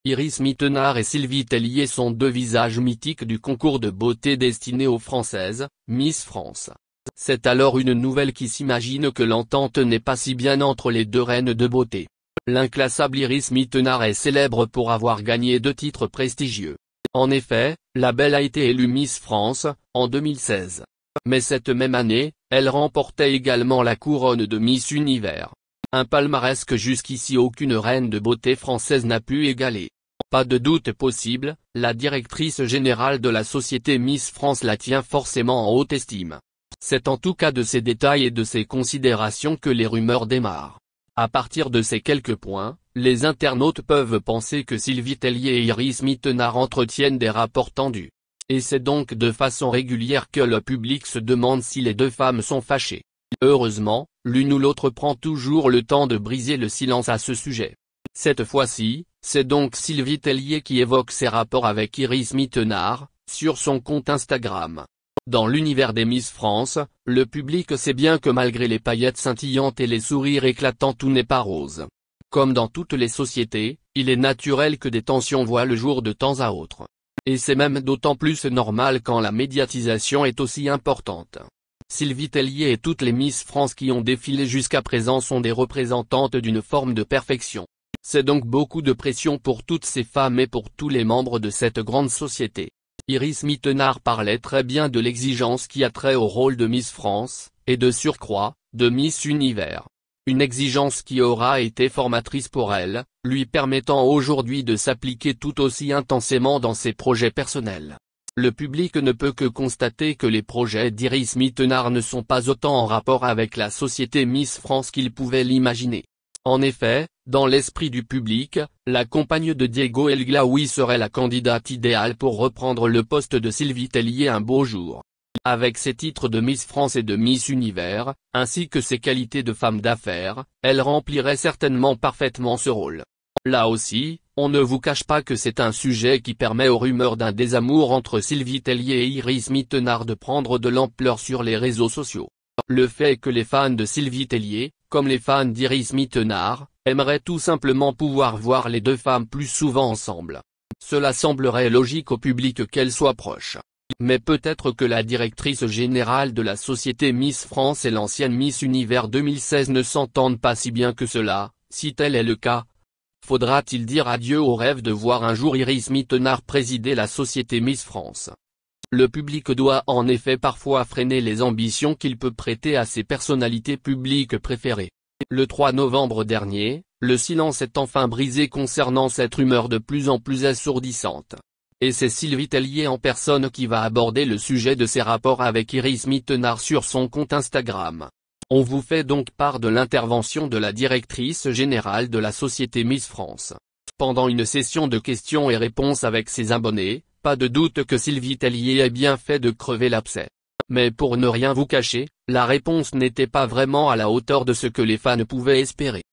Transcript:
Iris Mittenard et Sylvie Tellier sont deux visages mythiques du concours de beauté destiné aux Françaises, Miss France. C'est alors une nouvelle qui s'imagine que l'entente n'est pas si bien entre les deux reines de beauté. L'inclassable Iris Mittenard est célèbre pour avoir gagné 2 titres prestigieux. En effet, la belle a été élue Miss France, en 2016. Mais cette même année, elle remportait également la couronne de Miss Univers. Un palmarès que jusqu'ici aucune reine de beauté française n'a pu égaler. Pas de doute possible, la directrice générale de la société Miss France la tient forcément en haute estime. C'est en tout cas de ces détails et de ces considérations que les rumeurs démarrent. À partir de ces quelques points, les internautes peuvent penser que Sylvie Tellier et Iris Mittenard entretiennent des rapports tendus. Et c'est donc de façon régulière que le public se demande si les deux femmes sont fâchées. Heureusement, l'une ou l'autre prend toujours le temps de briser le silence à ce sujet. Cette fois-ci, c'est donc Sylvie Tellier qui évoque ses rapports avec Iris Mittenard, sur son compte Instagram. Dans l'univers des Miss France, le public sait bien que malgré les paillettes scintillantes et les sourires éclatants tout n'est pas rose. Comme dans toutes les sociétés, il est naturel que des tensions voient le jour de temps à autre. Et c'est même d'autant plus normal quand la médiatisation est aussi importante. Sylvie Tellier et toutes les Miss France qui ont défilé jusqu'à présent sont des représentantes d'une forme de perfection. C'est donc beaucoup de pression pour toutes ces femmes et pour tous les membres de cette grande société. Iris Mittenard parlait très bien de l'exigence qui a trait au rôle de Miss France, et de surcroît, de Miss Univers. Une exigence qui aura été formatrice pour elle, lui permettant aujourd'hui de s'appliquer tout aussi intensément dans ses projets personnels. Le public ne peut que constater que les projets d'Iris Mittenard ne sont pas autant en rapport avec la société Miss France qu'il pouvait l'imaginer. En effet, dans l'esprit du public, la compagne de Diego El Glaoui serait la candidate idéale pour reprendre le poste de Sylvie Tellier un beau jour. Avec ses titres de Miss France et de Miss Univers, ainsi que ses qualités de femme d'affaires, elle remplirait certainement parfaitement ce rôle. Là aussi, on ne vous cache pas que c'est un sujet qui permet aux rumeurs d'un désamour entre Sylvie Tellier et Iris Mittenard de prendre de l'ampleur sur les réseaux sociaux. Le fait que les fans de Sylvie Tellier, comme les fans d'Iris Mittenard, aimeraient tout simplement pouvoir voir les deux femmes plus souvent ensemble. Cela semblerait logique au public qu'elles soient proches. Mais peut-être que la directrice générale de la société Miss France et l'ancienne Miss Univers 2016 ne s'entendent pas si bien que cela, si tel est le cas. Faudra-t-il dire adieu au rêve de voir un jour Iris Mittenard présider la société Miss France? Le public doit en effet parfois freiner les ambitions qu'il peut prêter à ses personnalités publiques préférées. Le 3 novembre dernier, le silence est enfin brisé concernant cette rumeur de plus en plus assourdissante. Et c'est Sylvie Tellier en personne qui va aborder le sujet de ses rapports avec Iris Mittenard sur son compte Instagram. On vous fait donc part de l'intervention de la directrice générale de la société Miss France. Pendant une session de questions et réponses avec ses abonnés, pas de doute que Sylvie Tellier ait bien fait de crever l'abcès. Mais pour ne rien vous cacher, la réponse n'était pas vraiment à la hauteur de ce que les fans pouvaient espérer.